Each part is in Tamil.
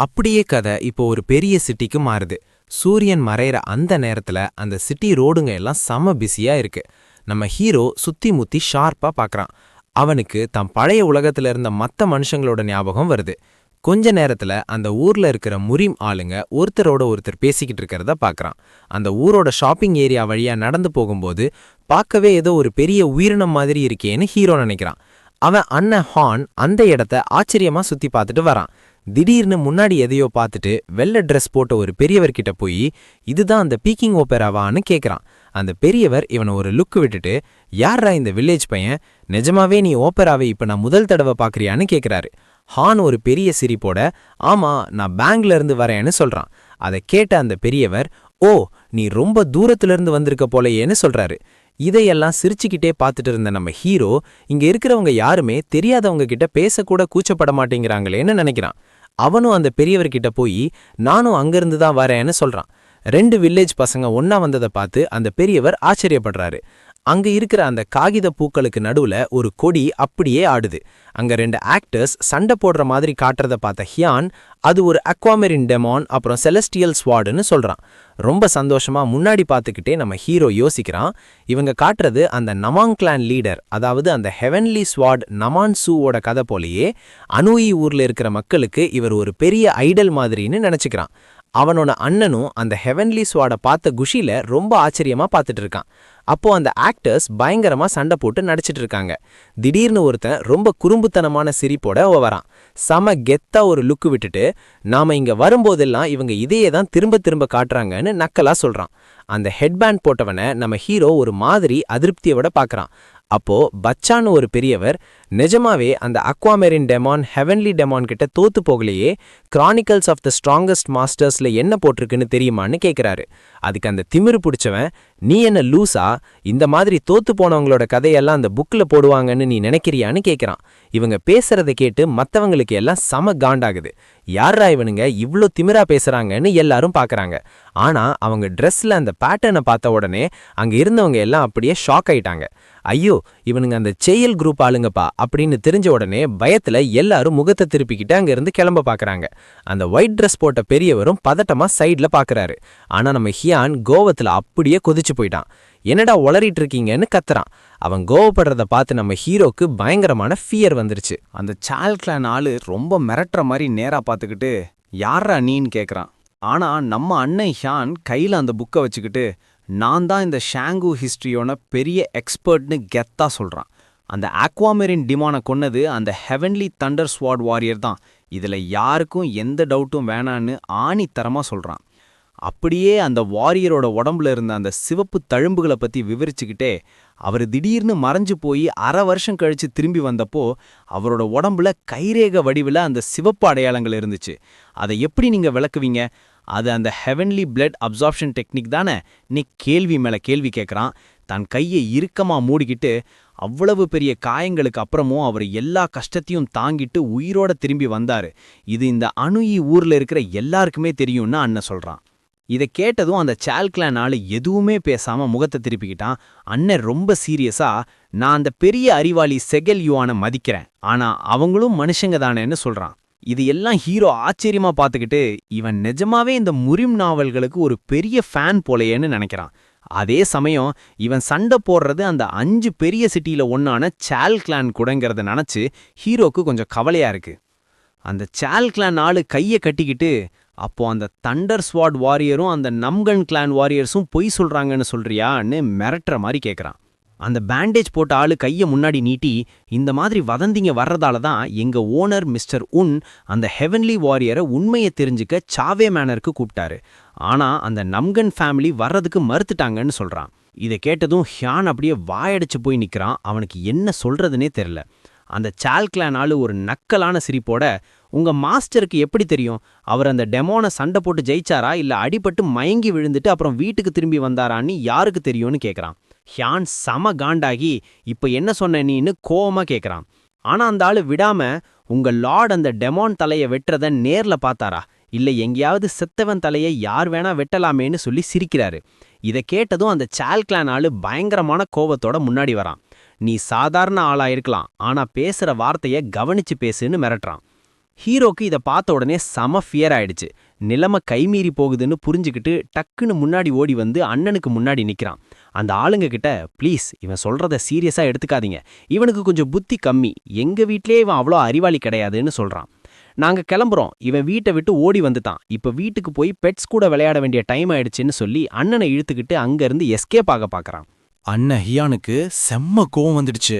அப்படியே கதை இப்போ ஒரு பெரிய சிட்டிக்கு மாறுது. சூரியன் மறையிற அந்த நேரத்துல அந்த சிட்டி ரோடுங்க எல்லாம் செம பிஸியா இருக்கு. நம்ம ஹீரோ சுத்தி முத்தி ஷார்ப்பா பார்க்கறான். அவனுக்கு தம் பழைய உலகத்துல இருந்த மத்த மனுஷங்களோட ஞாபகம் வருது. கொஞ்ச நேரத்துல அந்த ஊர்ல இருக்கிற முரீம் ஆளுங்க ஒருத்தரோட ஒருத்தர் பேசிக்கிட்டு இருக்கிறத பார்க்கறான். அந்த ஊரோட ஷாப்பிங் ஏரியா வழியா நடந்து போகும்போது பார்க்கவே ஏதோ ஒரு பெரிய உயிரினம் மாதிரி இருக்கேன்னு ஹீரோ நினைக்கிறான். அவன் அண்ணன் ஹான் அந்த இடத்த ஆச்சரியமா சுத்தி பார்த்துட்டு வரான். திடீர்னு முன்னாடி எதையோ பார்த்துட்டு வெள்ளை ட்ரெஸ் போட்ட ஒரு பெரியவர்கிட்ட போய் இதுதான் அந்த பீக்கிங் ஓபேராவான்னு கேட்குறான். அந்த பெரியவர் இவனை ஒரு லுக்கு விட்டுட்டு, யார்ரா இந்த வில்லேஜ் பையன், நிஜமாவே நீ ஓபேராவை இப்ப நான் முதல் தடவை பார்க்கறியான்னு கேட்குறாரு. ஹான் ஒரு பெரிய சிரிப்போட, ஆமா நான் பேங்க்ல இருந்து வரேன்னு சொல்றான். அதை கேட்ட அந்த பெரியவர், ஓ நீ ரொம்ப தூரத்துல இருந்து வந்திருக்க போலையேன்னு சொல்றாரு. இதையெல்லாம் சிரிச்சுக்கிட்டே பார்த்துட்டு இருந்த நம்ம ஹீரோ, இங்க இருக்கிறவங்க யாருமே தெரியாதவங்க கிட்ட பேசக்கூட கூச்சப்பட மாட்டேங்கிறாங்களேன்னு நினைக்கிறான். அவனும் அந்த பெரியவர்கிட்ட போய் நானும் அங்கிருந்து தான் வரேன்னு சொல்றான். 2 வில்லேஜ் பசங்க ஒன்னா வந்ததை பார்த்து அந்த பெரியவர் ஆச்சரியப்படுறாரு. அங்க இருக்கிற அந்த காகித பூக்களுக்கு நடுவுல ஒரு கொடி அப்படியே ஆடுது. அங்க 2 ஆக்டர்ஸ் சண்டை போடுற மாதிரி காட்டுறத பார்த்த ஹியான், அது ஒரு அக்வாமெரின் டெமான் அப்புறம் செலஸ்டியல் ஸ்வாடுன்னு சொல்றான். ரொம்ப சந்தோஷமா முன்னாடி பார்த்துக்கிட்டே நம்ம ஹீரோ யோசிக்கிறான், இவங்க காட்டுறது அந்த நமாங் கிளான் லீடர், அதாவது அந்த ஹெவன்லி ஸ்வாட் நமான் சூவோட கதை போலயே அனூயி ஊர்ல இருக்கிற மக்களுக்கு இவர் ஒரு பெரிய ஐடல் மாதிரின்னு நினைச்சுக்கிறான். அவனோட அண்ணனும் அந்த ஹெவன்லி ஸ்வாட பார்த்த குஷில ரொம்ப ஆச்சரியமா பார்த்துட்டு இருக்கான். அப்போ அந்த ஆக்டர்ஸ் பயங்கரமா சண்டை போட்டு நடிச்சிட்டு இருக்காங்க. திடீர்னு ஒருத்தன் ரொம்ப குறும்புத்தனமான சிரிப்போட வரான். சம கெத்தா ஒரு லுக்கு விட்டுட்டு, நாம இங்க வரும்போதெல்லாம் இவங்க இதையே தான் திரும்ப திரும்ப காட்டுறாங்கன்னு நக்கலா சொல்றான். அந்த ஹெட்பேண்ட் போட்டவனை நம்ம ஹீரோ ஒரு மாதிரி அதிருப்தியோட பார்க்கறான். அப்போ பச்சான்னு ஒரு பெரியவர், நிஜமாவே அந்த அக்வாமெரின் டெமான் ஹெவன்லி டெமான் கிட்ட தோத்து போகலையே, கிரானிக்கல்ஸ் ஆஃப் த ஸ்ட்ராங்கஸ்ட் மாஸ்டர்ஸ்ல என்ன போட்டிருக்குன்னு தெரியுமான்னு கேட்கிறாரு. அதுக்கு அந்த திமிரு பிடிச்சவன், நீ என்ன லூசா, இந்த மாதிரி தோத்து போனவங்களோட கதையெல்லாம் அந்த புக்ல போடுவாங்கன்னு நீ நினைக்கிறியான்னு கேட்கிறான். இவங்க பேசுறதை கேட்டு மத்தவங்களுக்கு எல்லாம் சம காண்டாகுது. யாரா இவனுங்க இவ்ளோ திமிரா பேசுறாங்கன்னு எல்லாரும் பாக்குறாங்க. ஆனா அவங்க ட்ரெஸ்ல அந்த பேட்டர்னை பார்த்த உடனே அங்க இருந்தவங்க எல்லாம் அப்படியே ஷாக் ஆயிட்டாங்க. ஐயோ இவனுங்க அந்த செயல் குரூப் ஆளுங்கப்பா அப்படின்னு தெரிஞ்ச உடனே பயத்துல எல்லாரும் முகத்தை திருப்பிக்கிட்டு அங்க இருந்து கிளம்ப பாக்குறாங்க. அந்த ஒயிட் ட்ரெஸ் போட்ட பெரியவரும் பதட்டமா சைட்ல பாக்குறாரு. ஆனா நம்ம ஹியான் கோவத்துல அப்படியே கொதிச்சு போயிட்டான். என்னடா உளறிட்டு இருக்கீங்கன்னு கத்துறான். அவன் கோவப்படுறத பார்த்து நம்ம ஹீரோக்கு பயங்கரமான ஃபியர் வந்துருச்சு. அந்த சால் கிளான் ஆளு ரொம்ப மிரட்டுற மாதிரி நேரா பார்த்துக்கிட்டு, யாரா நீன்னு கேட்குறான். ஆனா நம்ம அண்ணன் ஹியான் கையில அந்த புக்கை வச்சுக்கிட்டு, நான் தான் இந்த ஷாங்கு ஹிஸ்ட்ரியோன பெரிய எக்ஸ்பர்ட்னு கெத்தா சொல்றான். அந்த அக்வாமெரின் டிமானை கொன்னது அந்த ஹெவன்லி தண்டர் ஸ்வாட் வாரியர் தான், இதுல யாருக்கும் எந்த டவுட்டும் வேணான்னு ஆணித்தரமா சொல்றான். அப்படியே அந்த வாரியரோட உடம்புல இருந்த அந்த சிவப்பு தழும்புகளை பத்தி விவரிச்சுக்கிட்டே, அவர் திடீர்னு மறைஞ்சு போய் 1/2 வருஷம் கழிச்சு திரும்பி வந்தப்போ அவரோட உடம்புல கைரேக வடிவில் அந்த சிவப்பு அடையாளங்கள் இருந்துச்சு. அதை எப்படி நீங்க விளக்குவீங்க? அது அந்த ஹெவன்லி பிளட் அப்சார்ப்ஷன் டெக்னிக் தானே? நீ கேள்வி மேல கேள்வி கேட்குறான். தன் கையை இறுக்கமா மூடிக்கிட்டு, அவ்வளவு பெரிய காயங்களுக்கு அப்புறமும் அவர் எல்லா கஷ்டத்தையும் தாங்கிட்டு உயிரோட திரும்பி வந்தாரு. இது இந்த அணுயி ஊர்ல இருக்கிற எல்லாருக்குமே தெரியும்னு அண்ணன் சொல்றான். இதை கேட்டதும் அந்த சால் கிளான் ஆளு எதுவுமே பேசாம முகத்தை திருப்பிக்கிட்டான். அண்ணன் ரொம்ப சீரியஸா, நான் அந்த பெரிய அறிவாளி செகல் யுவானை மதிக்கிறேன், ஆனா அவங்களும் மனுஷங்க தானேன்னு சொல்றான். இது எல்லாம் ஹீரோ ஆச்சரியமா பார்த்துக்கிட்டு, இவன் நிஜமாவே இந்த முரிம் நாவல்களுக்கு ஒரு பெரிய ஃபேன் போலையேன்னு நினைக்கிறான். அதே சமயம் இவன் சண்டை போடுறது அந்த 5 பெரிய சிட்டியில ஒன்னான சால் கிளான் கூடங்கிறத நினைச்சு ஹீரோக்கு கொஞ்சம் கவலையா இருக்கு. அந்த சால் கிளான் ஆளு கையை கட்டிக்கிட்டு, அப்போ அந்த தண்டர் ஸ்வாட் வாரியரும் அந்த நம்கன் கிளான் வாரியர்ஸும் பொய் சொல்றாங்கன்னு சொல்றியான்னு மிரட்டுற மாதிரி கேட்குறான். அந்த பேண்டேஜ் போட்ட ஆளு கையை முன்னாடி நீட்டி, இந்த மாதிரி வதந்திங்க வர்றதால தான் எங்க ஓனர் மிஸ்டர் உன் அந்த ஹெவன்லி வாரியரை உண்மையை தெரிஞ்சுக்க சாவே மேனருக்கு கூப்பிட்டாரு. ஆனா அந்த நம்கன் ஃபேமிலி வர்றதுக்கு மறுத்துட்டாங்கன்னு சொல்றான். இதை கேட்டதும் ஹியான் அப்படியே வாயடிச்சு போய் நிற்கிறான். அவனுக்கு என்ன சொல்றதுனே தெரியல. அந்த சால் கிளான் ஆளு ஒரு நக்கலான சிரிப்போட, உங்க மாஸ்டருக்கு எப்படி தெரியும் அவர் அந்த டெமோனை சண்டை போட்டு ஜெயிச்சாரா இல்ல அடிபட்டு மயங்கி விழுந்துட்டு அப்புறம் வீட்டுக்கு திரும்பி வந்தாரான்னு யாருக்கு தெரியும்னு கேட்குறான். ஹியான் சம காண்டாகி, இப்ப என்ன சொன்ன நீன்னு கோவமா கேட்குறான். ஆனா அந்த ஆளு விடாம, உங்க லார்ட் அந்த டெமான் தலையை வெட்டுறத நேர்ல பார்த்தாரா இல்ல எங்கேயாவது செத்தவன் தலையை யார் வேணா வெட்டலாமேன்னு சொல்லி சிரிக்கிறாரு. இதை கேட்டதும் அந்த சால் கிளான் ஆளு பயங்கரமான கோவத்தோட முன்னாடி வரான். நீ சாதாரண ஆளா இருக்கலாம், ஆனா பேசுற வார்த்தைய கவனிச்சு பேசுன்னு மிரட்டுறான். ஹீரோக்கு இத பார்த்த உடனே செம ஃபியர் ஆயிடுச்சு. நிலைமை கைமீறி போகுதுன்னு புரிஞ்சுக்கிட்டு டக்குன்னு முன்னாடி ஓடி வந்து அண்ணனுக்கு முன்னாடி நிக்கிறான். அந்த ஆளுங்க கிட்ட, ப்ளீஸ் இவன் சொல்றத சீரியஸா எடுத்துக்காதீங்க, இவனுக்கு கொஞ்சம் புத்தி கம்மி, எங்க வீட்லயே இவன் அவ்வளோ அறிவாளி கிடையாதுன்னு சொல்றான். நாங்க கிளம்புறோம், இவன் வீட்டை விட்டு ஓடி வந்துட்டான், இப்ப வீட்டுக்கு போய் பெட்ஸ் கூட விளையாட வேண்டிய டைம் ஆயிடுச்சுன்னு சொல்லி அண்ணனை இழுத்துக்கிட்டு அங்கிருந்து எஸ்கேப் ஆக பார்க்கறான். அண்ணன் ஹியானுக்கு செம்ம கோவம் வந்துடுச்சு.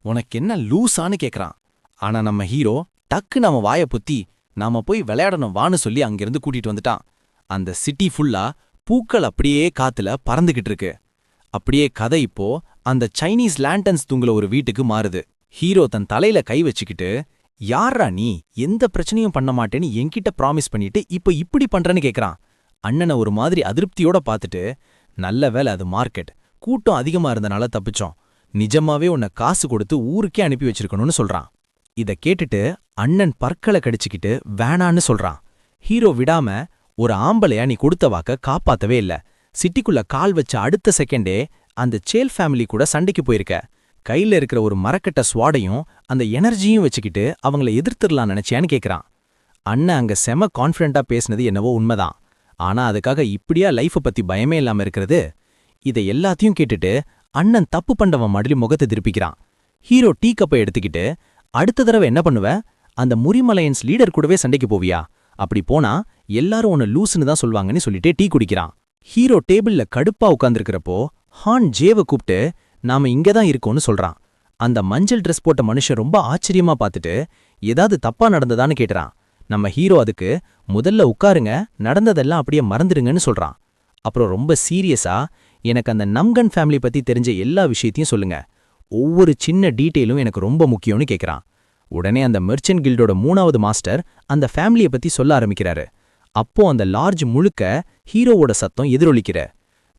உனக்கு என்ன லூசான்னு கேக்குறான். ஆனா நம்ம ஹீரோ டக்குன்னு அவன் வாயை புத்தி நாம போய் விளையாடணும் வான்னு சொல்லி அங்கிருந்து கூட்டிட்டு வந்துட்டான். அந்த சிட்டி ஃபுல்லா பூக்கள் அப்படியே காத்துல பறந்துகிட்டு இருக்கு. அப்படியே கதை இப்போ அந்த சைனீஸ் லேண்டன்ஸ் தூங்குல ஒரு வீட்டுக்கு மாறுது. ஹீரோ தன் தலையில கை வச்சுக்கிட்டு, யாரா நீ, எந்த பிரச்சனையும் பண்ண மாட்டேன்னு என்கிட்ட ப்ராமிஸ் பண்ணிட்டு இப்ப இப்படி பண்றேன்னு கேக்குறான். அண்ணனை ஒரு மாதிரி அதிருப்தியோட பார்த்துட்டு, நல்ல வேளை அது மார்க்கெட், கூட்டம் அதிகமா இருந்தனால தப்பிச்சோம், நிஜமாவே உன்னை காசு கொடுத்து ஊருக்கே அனுப்பி வச்சிருக்கணும்னு சொல்றான். இத கேட்டுட்டு அண்ணன் பற்களை கடிச்சுக்கிட்டு வேணான்னு சொல்றான். ஹீரோ விடாம, ஒரு ஆம்பளையா நீ கொடுத்த வாக்க காப்பாத்தவே இல்ல, சிட்டிக்குள்ள கால் வச்ச அடுத்த செகண்டே அந்த சேல் ஃபேமிலி கூட சண்டைக்கு போயிருக்க, கையில இருக்கிற ஒரு மரக்கட்ட ஸ்வாடையும் அந்த எனர்ஜியும் வச்சுக்கிட்டு அவங்கள எதிர்த்துடலாம் நினைச்சியான்னு கேக்குறான். அண்ணன் அங்க செம கான்ஃபிடண்டா பேசினது என்னவோ உண்மைதான். ஆனா அதுக்காக இப்படியா லைஃப பத்தி பயமே இல்லாம இருக்கிறது? இதை எல்லாத்தையும் கேட்டுட்டு அண்ணன் தப்பு பண்டவன் மாதிரி முகத்தை திருப்பிக்கிறான். ஹீரோ டீ கப்பை எடுத்துக்கிட்டு, அடுத்த தடவை என்ன பண்ணுவ, அந்த முரிமலையன்ஸ் லீடர் கூடவே சண்டைக்கு போவியா, அப்படி போனா எல்லாரும் உன்னை லூசுன்னு தான் சொல்வாங்கன்னு சொல்லிட்டே டீ குடிக்கிறான். ஹீரோ டேபிள்ல கடுப்பா உட்கார்ந்திருக்கிறப்போ ஹான் ஜேவை கூப்பிட்டு, நாம இங்கதான் இருக்கோம்னு சொல்றான். அந்த மஞ்சள் ட்ரெஸ் போட்ட மனுஷன் ரொம்ப ஆச்சரியமா பார்த்துட்டு, ஏதாவது தப்பா நடந்ததான்னு கேட்டுறான். நம்ம ஹீரோ அதுக்கு, முதல்ல உட்காருங்க, நடந்ததெல்லாம் அப்படியே மறந்துடுங்கன்னு சொல்றான். அப்புறம் ரொம்ப சீரியஸா, எனக்கு அந்த நம்கன் ஃபேமிலி பத்தி தெரிஞ்ச எல்லா விஷயத்தையும் சொல்லுங்க, ஒவ்வொரு சின்ன டீட்டெயிலும் எனக்கு ரொம்ப முக்கியம்னு கேக்குறான். உடனே அந்த மெர்ச்சன்ட் கில்டோட 3வது மாஸ்டர் அந்த ஃபேமிலியை பத்தி சொல்ல ஆரம்பிக்கிறாரு. அப்போ அந்த லார்ஜ் முழுக்க ஹீரோவோட சத்தம் எதிரொலிக்கிற,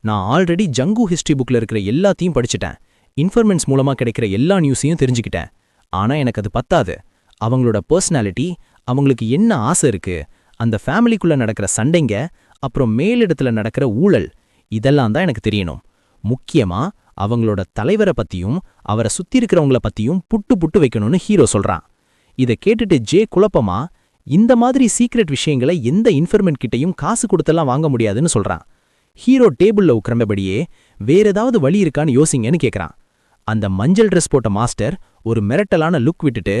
நான் ஆல்ரெடி ஜங்கு ஹிஸ்டரி புக்ல இருக்கிற எல்லாத்தையும் படிச்சுட்டேன், இன்ஃபர்மெண்ட்ஸ் மூலமா கிடைக்கிற எல்லா நியூஸையும் தெரிஞ்சுக்கிட்டேன். ஆனா எனக்கு அது பத்தாது, அவங்களோட பர்சனாலிட்டி, அவங்களுக்கு என்ன ஆசை இருக்கு, அந்த ஃபேமிலிக்குள்ள நடக்கிற சண்டைங்க, அப்புறம் மேலிடத்துல நடக்கிற ஊழல், இதெல்லாம் தான் எனக்கு தெரியணும். முக்கியமா அவங்களோட தலைவரை பத்தியும் அவரை சுத்தி இருக்கிறவங்கள பத்தியும் புட்டு புட்டு வைக்கணும்னு ஹீரோ சொல்றான். இதை கேட்டுட்டு ஜே குழப்பமா, இந்த மாதிரி சீக்ரெட் விஷயங்களை எந்த இன்ஃபர்மெண்ட் கிட்டையும் காசு கொடுத்தெல்லாம் வாங்க முடியாதுன்னு சொல்றான். ஹீரோ டேபிள்ல உட்கார்ந்தபடியே வேற ஏதாவது வழி இருக்கான்னு யோசிங்கன்னு கேக்குறான். அந்த மஞ்சள் ட்ரெஸ் போட்ட மாஸ்டர் ஒரு மிரட்டலான லுக் விட்டுட்டு,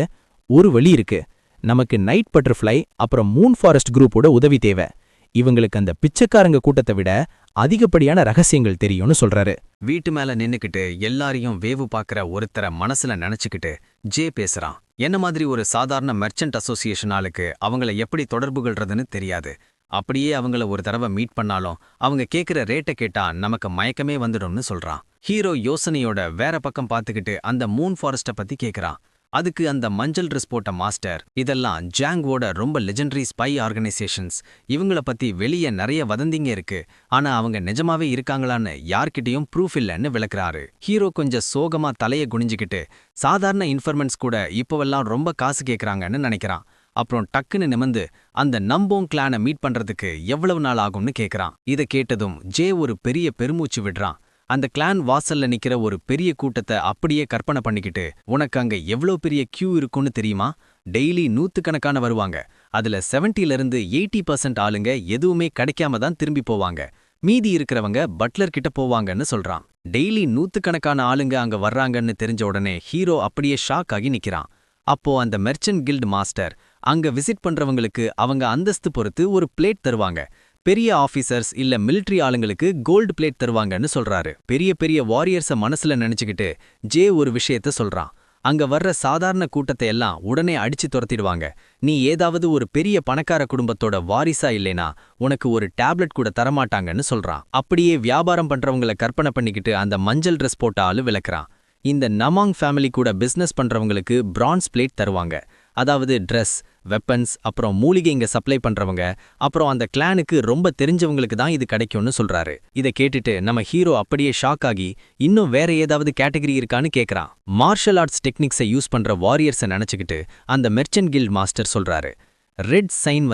ஒரு வழி இருக்கு, நமக்கு நைட் பட்டர்ஃப்ளை அப்புறம் மூன் ஃபாரஸ்ட் குரூப்போட உதவி தேவை, இவங்களுக்கு அந்த பிச்சைக்காரங்க கூட்டத்தை விட அதிகப்படியான ரகசியங்கள் தெரியும்னு சொல்றாரு. வீட்டு மேல நின்னுக்கிட்டு எல்லாரையும் வேவு பார்க்கற ஒருத்தரை மனசுல நினைச்சுக்கிட்டு ஜே பேசுறான். என்ன மாதிரி ஒரு சாதாரண மெர்ச்சன்ட் அசோசியேஷன் ஆளுக்கு அவங்கள எப்படி தொடர்புகள்றதுன்னு தெரியாது. அப்படியே அவங்கள ஒரு தடவை மீட் பண்ணாலும் அவங்க கேக்குற ரேட்டை கேட்டா நமக்கு மயக்கமே வந்துடும்னு சொல்றான். ஹீரோ யோசனையோட வேற பக்கம் பார்த்துக்கிட்டு அந்த மூன் ஃபாரஸ்ட பத்தி கேக்குறான். அதுக்கு அந்த மஞ்சள் ட்ரெஸ் போட்ட மாஸ்டர், இதெல்லாம் ஜாங்கோட ரொம்ப லெஜெண்டரி ஸ்பை ஆர்கனைசேஷன்ஸ், இவங்கள பத்தி வெளியே நிறைய வதந்திங்க இருக்கு, ஆனா அவங்க நிஜமாவே இருக்காங்களான்னு யார்கிட்டயும் ப்ரூஃப் இல்லைன்னு விளக்குறாரு. ஹீரோ கொஞ்சம் சோகமா தலைய குனிஞ்சுக்கிட்டு, சாதாரண இன்ஃபர்மெண்ட்ஸ் கூட இப்போவெல்லாம் ரொம்ப காசு கேக்குறாங்கன்னு நினைக்கிறான். அப்புறம் டக்குன்னு நிமிந்து அந்த நம்போங் கிளானை மீட் பண்றதுக்கு எவ்வளவு நாள் ஆகும்னு கேக்குறான். இதை கேட்டதும் ஜே ஒரு பெரிய பெருமூச்சு விடுறான். அந்த கிளான் வாசல்ல நிக்கிற ஒரு பெரிய கூட்டத்தை அப்படியே கற்பனை பண்ணிக்கிட்டு, உனக்கு அங்க எவ்வளோ பெரிய கியூ இருக்குன்னு தெரியுமா, டெய்லி 100கணக்கான வருவாங்க, அதுல 70லேருந்து 80% ஆளுங்க எதுவுமே கிடைக்காம தான் திரும்பி போவாங்க, மீதி இருக்கிறவங்க பட்லர் கிட்ட போவாங்கன்னு சொல்றான். டெய்லி 100கணக்கான ஆளுங்க அங்க வர்றாங்கன்னு தெரிஞ்ச உடனே ஹீரோ அப்படியே ஷாக் ஆகி நிக்கிறான். அப்போ அந்த மெர்ச்சன்ட் கில்ட் மாஸ்டர் அங்க விசிட் பண்றவங்களுக்கு அவங்க அந்தஸ்து பொறுத்து ஒரு பிளேட் தருவாங்க, பெரிய ஆபீசர்ஸ் இல்ல மிலிட்டரி ஆளுங்களுக்கு கோல்டு பிளேட் தருவாங்கன்னு சொல்றாரு. பெரிய பெரிய வாரியர்ஸ மனசுல நினைச்சுக்கிட்டு ஜே ஒரு விஷயத்த சொல்றான். அங்க வர்ற சாதாரண கூட்டத்தை எல்லாம் உடனே அடிச்சு துரத்திடுவாங்க, நீ ஏதாவது ஒரு பெரிய பணக்கார குடும்பத்தோட வாரிசா இல்லைனா உனக்கு ஒரு டேப்லெட் கூட தரமாட்டாங்கன்னு சொல்றான். அப்படியே வியாபாரம் பண்றவங்கள கற்பனை பண்ணிக்கிட்டு அந்த மஞ்சள் ட்ரெஸ் போட்ட ஆளு விளக்குறான். இந்த நமாங் ஃபேமிலி கூட பிசினஸ் பண்றவங்களுக்கு பிரான்ஸ் பிளேட் தருவாங்க, அதாவது ட்ரெஸ், வெப்பன்ஸ், அப்புறம் மூலிகைங்க சப்ளை பண்றவங்க, அப்புறம் அந்த கிளானுக்கு ரொம்ப தெரிஞ்சவங்களுக்கு தான் இது கிடைக்கும்னு சொல்றாரு. இதை கேட்டுட்டு நம்ம ஹீரோ அப்படியே ஷாக் ஆகி, இன்னும் வேற ஏதாவது கேட்டகரி இருக்கான்னு கேக்குறான். மார்ஷல் ஆர்ட்ஸ் டெக்னிக்ஸை யூஸ் பண்ற வாரியர்ஸை நினைச்சுக்கிட்டு அந்த மெர்ச்சன்ட் கில்ட் மாஸ்டர் சொல்றாரு. ரெட் சைன்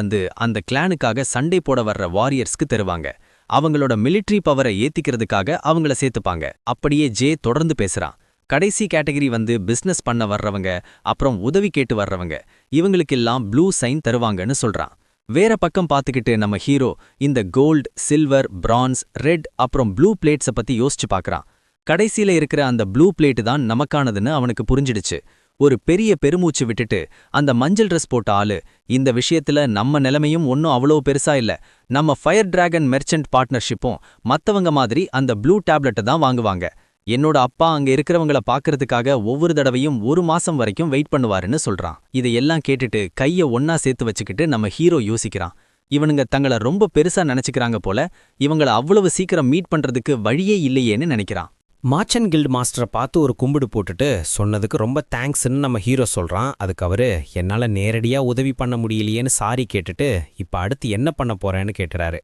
அந்த கிளானுக்காக சண்டை போட வர்ற வாரியர்ஸ்க்கு தருவாங்க, அவங்களோட மிலிட்டரி பவரை ஏத்திக்கிறதுக்காக அவங்கள சேர்த்துப்பாங்க. அப்படியே ஜே தொடர்ந்து பேசுறான். கடைசி கேட்டகரி பிசினஸ் பண்ண வர்றவங்க, அப்புறம் உதவி கேட்டு வர்றவங்க, இவங்களுக்கெல்லாம் ப்ளூ சைன் தருவாங்கன்னு சொல்றான். வேற பக்கம் பார்த்துக்கிட்டு நம்ம ஹீரோ இந்த கோல்ட், சில்வர், பிரான்ஸ், ரெட் அப்புறம் ப்ளூ பிளேட்ஸ பத்தி யோசிச்சு பார்க்கறான். கடைசியில இருக்கிற அந்த ப்ளூ பிளேட் தான் நமக்கானதுன்னு அவனுக்கு புரிஞ்சிடுச்சு. ஒரு பெரிய பெருமூச்சு விட்டுட்டு அந்த மஞ்சள் ட்ரெஸ் போட்ட ஆளு, இந்த விஷயத்துல நம்ம நிலைமையும் ஒன்னும் அவ்வளோ பெருசா இல்ல, நம்ம ஃபயர் டிராகன் மெர்ச்சன்ட் பார்ட்னர்ஷிப்பும் மத்தவங்க மாதிரி அந்த ப்ளூ டேப்லெட்டை தான் வாங்குவாங்க. என்னோட அப்பா அங்க இருக்கிறவங்கள பாக்குறதுக்காக ஒவ்வொரு தடவையும் 1 மாசம் வரைக்கும் வெயிட் பண்ணுவாருன்னு சொல்றான். இதையெல்லாம் கேட்டுட்டு கைய ஒன்னா சேர்த்து வச்சுக்கிட்டு நம்ம ஹீரோ யோசிக்கிறான். இவனுங்க தங்கள ரொம்ப பெருசா நினைச்சுக்கிறாங்க போல, இவங்கள அவ்வளவு சீக்கிரம் மீட் பண்றதுக்கு வழியே இல்லையேன்னு நினைக்கிறான். மார்ச்சன்ட் கில்ட் மாஸ்டரை பார்த்து ஒரு கும்பிடு போட்டுட்டு சொன்னதுக்கு ரொம்ப தேங்க்ஸ்ன்னு நம்ம ஹீரோ சொல்கிறான். அதுக்கு அவரு என்னால் நேரடியாக உதவி பண்ண முடியலையேன்னு சாரி கேட்டுட்டு இப்போ அடுத்து என்ன பண்ண போகிறேன்னு கேட்குறாரு.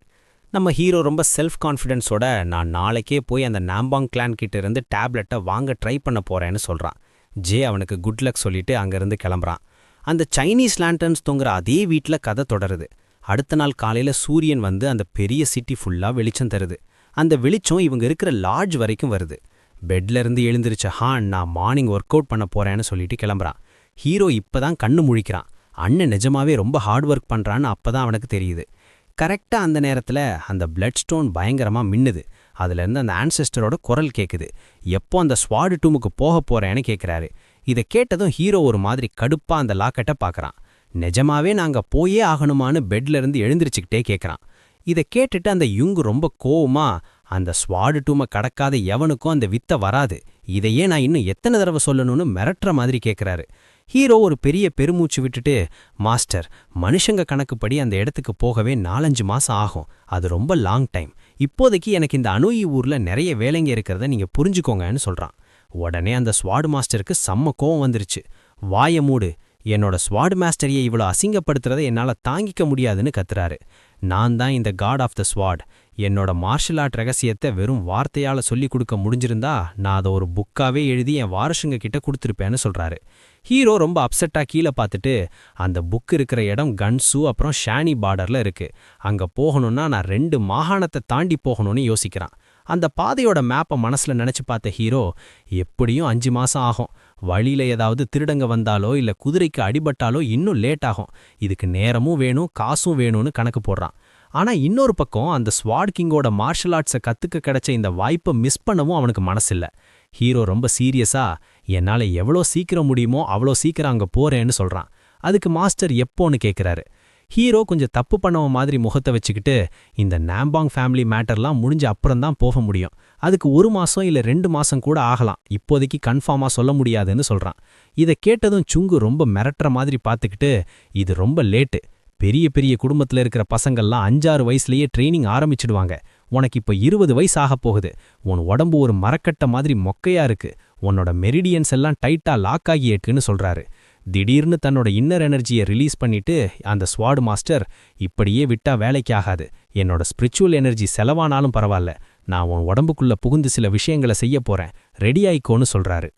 நம்ம ஹீரோ ரொம்ப செல்ஃப் கான்ஃபிடென்ஸோட நான் நாளைக்கே போய் அந்த நாம்பாங் கிளான் கிட்ட இருந்து டேப்லெட்டை வாங்க ட்ரை பண்ண போகிறேன்னு சொல்கிறான். ஜே அவனுக்கு குட் லக் சொல்லிட்டு அங்கேருந்து கிளம்புறான். அந்த சைனீஸ் லேண்டர்ன்ஸ் தொங்குற அதே வீட்டில் கதை தொடருது. அடுத்த நாள் காலையில் சூரியன் வந்து அந்த பெரிய சிட்டி ஃபுல்லாக வெளிச்சம் தருது. அந்த வெளிச்சம் இவங்க இருக்கிற லாட்ஜ் வரைக்கும் வருது. பெட்ல இருந்து எழுந்திருச்ச ஹான் நான் மார்னிங் ஒர்க் அவுட் பண்ண போறேன்னு சொல்லிட்டு கிளம்புறான். ஹீரோ இப்பதான் கண்ணு முழிக்கிறான். அண்ணன் நிஜமாவே ரொம்ப ஹார்ட் ஒர்க் பண்றான்னு அப்பதான் அவனுக்கு தெரியுது. கரெக்டா அந்த நேரத்துல அந்த பிளட் ஸ்டோன் பயங்கரமா மின்னுது. அதுல இருந்து அந்த ஆன்செஸ்டரோட குரல் கேக்குது. எப்போ அந்த ஸ்வாடு டூமுக்கு போக போறேன்னு கேக்குறாரு. இதை கேட்டதும் ஹீரோ ஒரு மாதிரி கடுப்பா அந்த லாக்கெட்டை பார்க்கறான். நிஜமாவே நாங்க போயே ஆகணுமான்னு பெட்ல இருந்து எழுந்திருச்சுக்கிட்டே கேட்கறான். இதை கேட்டுட்டு அந்த யுங்கு ரொம்ப கோவமா, அந்த ஸ்வாடு டூமை கடக்காத எவனுக்கும் அந்த வித்தை வராது, இதையே நான் இன்னும் எத்தனை தடவை சொல்லணும்னு மிரட்டுற மாதிரி கேட்குறாரு. ஹீரோ ஒரு பெரிய பெருமூச்சு விட்டுட்டு, மாஸ்டர் மனுஷங்க கணக்குப்படி அந்த இடத்துக்கு போகவே 4-5 மாசம் ஆகும், அது ரொம்ப லாங் டைம். இப்போதைக்கு எனக்கு இந்த அணுயி ஊர்ல நிறைய வேலைங்க இருக்கிறத நீங்க புரிஞ்சுக்கோங்கன்னு சொல்றான். உடனே அந்த ஸ்வாடு மாஸ்டருக்கு செம்ம கோவம் வந்துருச்சு. வாய மூடு, என்னோட ஸ்வாடு மாஸ்டரியை இவ்வளோ அசிங்கப்படுத்துறதை என்னால் தாங்கிக்க முடியாதுன்னு கத்துறாரு. நான் தான் இந்த காட் ஆஃப் த ஸ்வாட். என்னோட மார்ஷல் ஆர்ட் ரகசியத்தை வெறும் வார்த்தையால் சொல்லி கொடுக்க முடிஞ்சிருந்தா நான் அதை ஒரு புக்காவே எழுதி என் வாரசுங்க கிட்ட கொடுத்துருப்பேன்னு சொல்றாரு. ஹீரோ ரொம்ப அப்செட்டா கீழே பார்த்துட்டு, அந்த புக் இருக்கிற இடம் கன்சு அப்புறம் ஷானி பார்டர்ல இருக்கு, அங்க போகணும்னா நான் 2 மாகாணத்தை தாண்டி போகணும்னு யோசிக்கிறான். அந்த பாதையோட மேப்பை மனசுல நினைச்சு பார்த்த ஹீரோ, எப்படியும் 5 மாசம் ஆகும், வழியில ஏதாவது திருடங்க வந்தாலோ இல்ல குதிரைக்கு அடிபட்டாலோ இன்னும் லேட் ஆகும், இதுக்கு நேரமும் வேணும் காசும் வேணும்னு கணக்கு போடுறான். ஆனா இன்னொரு பக்கம் அந்த ஸ்வாட் கிங்கோட மார்ஷல் ஆர்ட்ஸை கத்துக்க கிடைச்ச இந்த வாய்ப்பை மிஸ் பண்ணவும் அவனுக்கு மனசில்ல. ஹீரோ ரொம்ப சீரியஸா, என்னால எவ்வளோ சீக்கிரம் முடியுமோ அவ்வளோ சீக்கிரம் அங்க போறேன்னு சொல்றான். அதுக்கு மாஸ்டர் எப்போன்னு கேட்குறாரு. ஹீரோ கொஞ்சம் தப்பு பண்ணவன் மாதிரி முகத்தை வச்சுக்கிட்டு, இந்த நாம்பாங் ஃபேமிலி மேட்டர்லாம் முடிஞ்ச அப்புறம்தான் போக முடியும், அதுக்கு 1 மாசம் இல்ல 2 மாசம் கூட ஆகலாம், இப்போதைக்கு கன்ஃபார்மா சொல்ல முடியாதுன்னு சொல்றான். இதை கேட்டதும் சுங்கு ரொம்ப மிரட்டுற மாதிரி பார்த்துக்கிட்டு, இது ரொம்ப லேட்டு, பெரிய பெரிய குடும்பத்துல இருக்கிற பசங்கள்லாம் 5-6 வயசுலயே ட்ரைனிங் ஆரம்பிச்சிடுவாங்க, உனக்கு இப்போ 20 வயசு ஆக போகுது, உன் உடம்பு ஒரு மரக்கட்டை மாதிரி மொக்கையா இருக்கு, உன்னோட மெரிடியன்ஸ் எல்லாம் டைட்டா லாக் ஆகி இருக்குன்னு சொல்றாரு. திடீர்னு தன்னோட இன்னர் எனர்ஜியை ரிலீஸ் பண்ணிட்டு அந்த ஸ்வாடு மாஸ்டர், இப்படியே விட்டா வேலைக்கு ஆகாது, என்னோட ஸ்பிரிச்சுவல் எனர்ஜி செலவானாலும் பரவாயில்ல, நான் உன் உடம்புக்குள்ள புகுந்து சில விஷயங்களை செய்ய போறேன், ரெடி ஆயிக்கோன்னு சொல்றாரு.